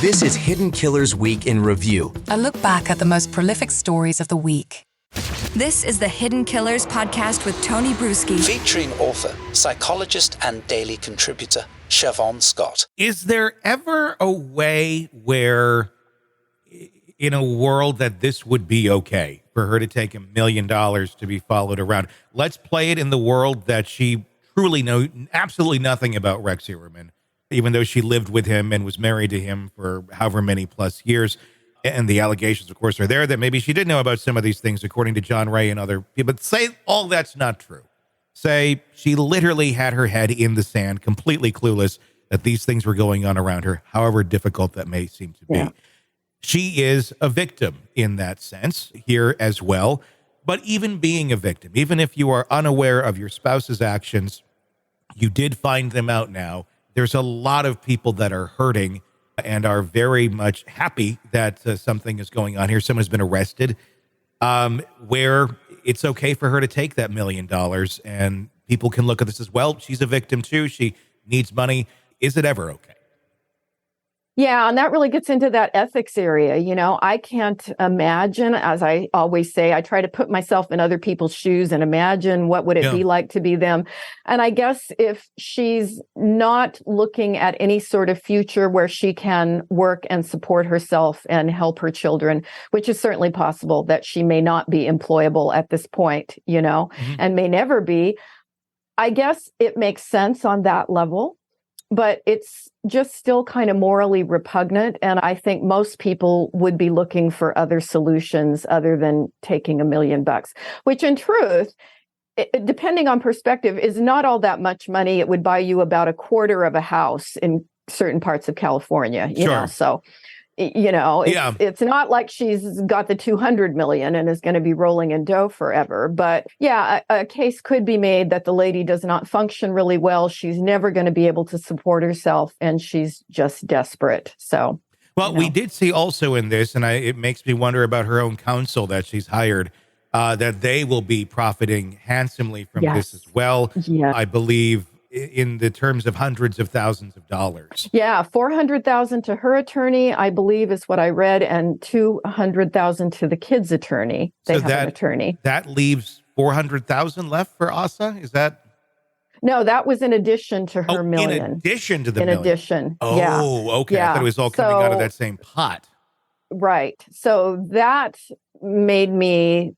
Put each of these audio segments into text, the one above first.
This is Hidden Killers Week in Review. A look back at the most prolific stories of the week. This is the Hidden Killers podcast with Tony Brueski. Featuring author, psychologist, and daily contributor, Siobhan Scott. Is there ever a way where, in a world that this would be okay, for her to take $1 million to be followed around? Let's play it in the world that she truly knows absolutely nothing about Rex Heuermann, even though she lived with him and was married to him for however many plus years. And the allegations, of course, are there that maybe she did know about some of these things, according to John Ray and other people. But say all that's not true. Say she literally had her head in the sand, completely clueless that these things were going on around her, however difficult that may seem to be. Yeah. She is a victim in that sense here as well. But even being a victim, even if you are unaware of your spouse's actions, you did find them out now. There's a lot of people that are hurting and are very much happy that something is going on here. Someone's been arrested, where it's okay for her to take that $1 million. And people can look at this as, well, she's a victim too. She needs money. Is it ever okay? Yeah, and that really gets into that ethics area. You know, I can't imagine, as I always say, I try to put myself in other people's shoes and imagine what would it be like to be them. And I guess if she's not looking at any sort of future where she can work and support herself and help her children, which is certainly possible that she may not be employable at this point, you know, and may never be, I guess it makes sense on that level. But it's just still kind of morally repugnant. And I think most people would be looking for other solutions other than taking $1 million, which in truth, depending on perspective, is not all that much money. It would buy you about a quarter of a house in certain parts of California, you know, so, you know, it's not like she's got the 200 million and is going to be rolling in dough forever. But yeah, a case could be made that the lady does not function really well. She's never going to be able to support herself and she's just desperate. So, well, we did see also in this, and it makes me wonder about her own counsel that she's hired, that they will be profiting handsomely from this as well. Yeah. I believe in the terms of hundreds of thousands of dollars. Yeah, $400,000 to her attorney, I believe is what I read, and $200,000 to the kid's attorney. They have an attorney. That leaves $400,000 left for Asa? Is that? No, that was in addition to her million. In addition to the million. In addition. Oh, okay. Yeah. I thought it was all coming out of that same pot. Right. So that made me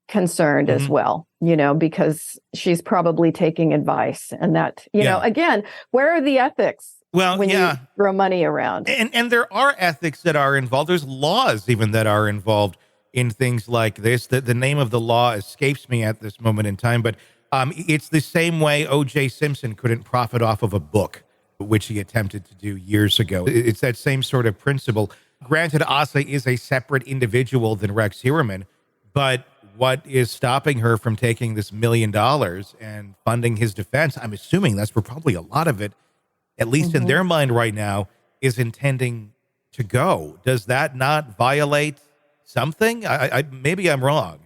concerned as well, you know, because she's probably taking advice and that, you know, again, where are the ethics when you throw money around? And there are ethics that are involved. There's laws even that are involved in things like this. The name of the law escapes me at this moment in time, but it's the same way O.J. Simpson couldn't profit off of a book, which he attempted to do years ago. It's that same sort of principle. Granted, Asa is a separate individual than Rex Heuermann, but what is stopping her from taking this $1 million and funding his defense? I'm assuming that's where probably a lot of it, at least in their mind right now, is intending to go. Does that not violate something? I maybe I'm wrong.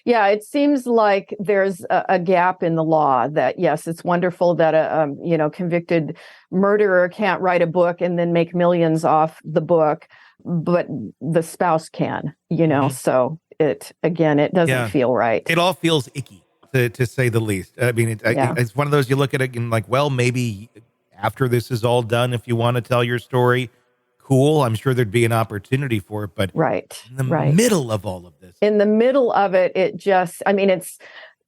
Yeah, it seems like there's a gap in the law that, yes, it's wonderful that a convicted murderer can't write a book and then make millions off the book, but the spouse can, you know, so it doesn't feel right. It all feels icky, to say the least. I mean, it's one of those you look at it and like, well, maybe after this is all done, if you want to tell your story, cool. I'm sure there'd be an opportunity for it. But in the middle of all of this. In the middle of it, it's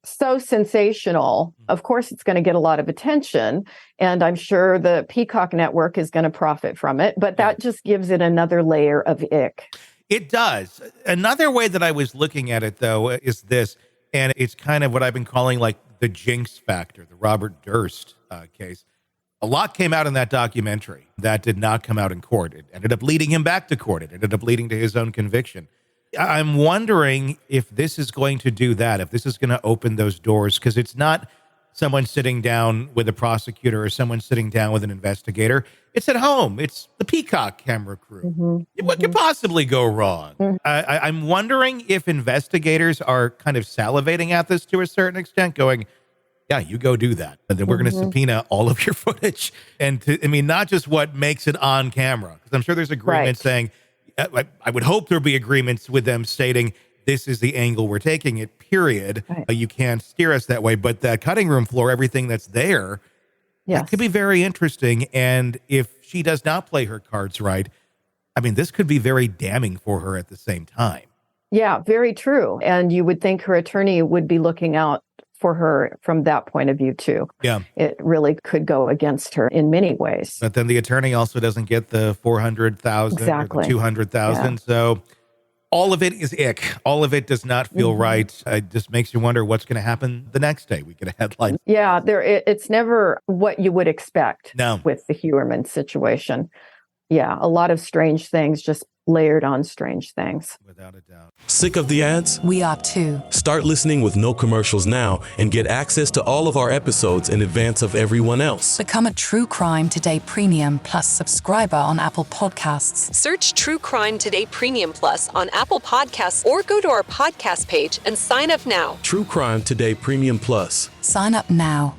so sensational. Of course, it's going to get a lot of attention. And I'm sure the Peacock Network is going to profit from it. But that just gives it another layer of ick. It does. Another way that I was looking at it, though, is this, and it's kind of what I've been calling like the jinx factor, the Robert Durst case. A lot came out in that documentary that did not come out in court. It ended up leading him back to court. It ended up leading to his own conviction. I'm wondering if this is going to do that, if this is going to open those doors, because it's not someone sitting down with a prosecutor or someone sitting down with an investigator. It's at home. It's the Peacock camera crew. What could possibly go wrong? I'm wondering if investigators are kind of salivating at this to a certain extent, going, yeah, you go do that. And then we're going to subpoena all of your footage. And not just what makes it on camera, because I'm sure there's agreements saying, I would hope there'll be agreements with them stating, this is the angle we're taking it, period. Right. You can't steer us that way. But the cutting room floor, everything that's there, that could be very interesting. And if she does not play her cards right, this could be very damning for her at the same time. Yeah, very true. And you would think her attorney would be looking out for her from that point of view, too. Yeah. It really could go against her in many ways. But then the attorney also doesn't get the $400,000 or the $200,000. Yeah. So all of it is ick. All of it does not feel right. It just makes you wonder what's going to happen the next day. We get a headline. Yeah, it's never what you would expect No. with the Huerman situation. Yeah, a lot of strange things just layered on strange things. Without a doubt. Sick of the ads? We are too. Start listening with no commercials now and get access to all of our episodes in advance of everyone else. Become a True Crime Today Premium Plus subscriber on Apple Podcasts. Search True Crime Today Premium Plus on Apple Podcasts or go to our podcast page and sign up now. True Crime Today Premium Plus. Sign up now.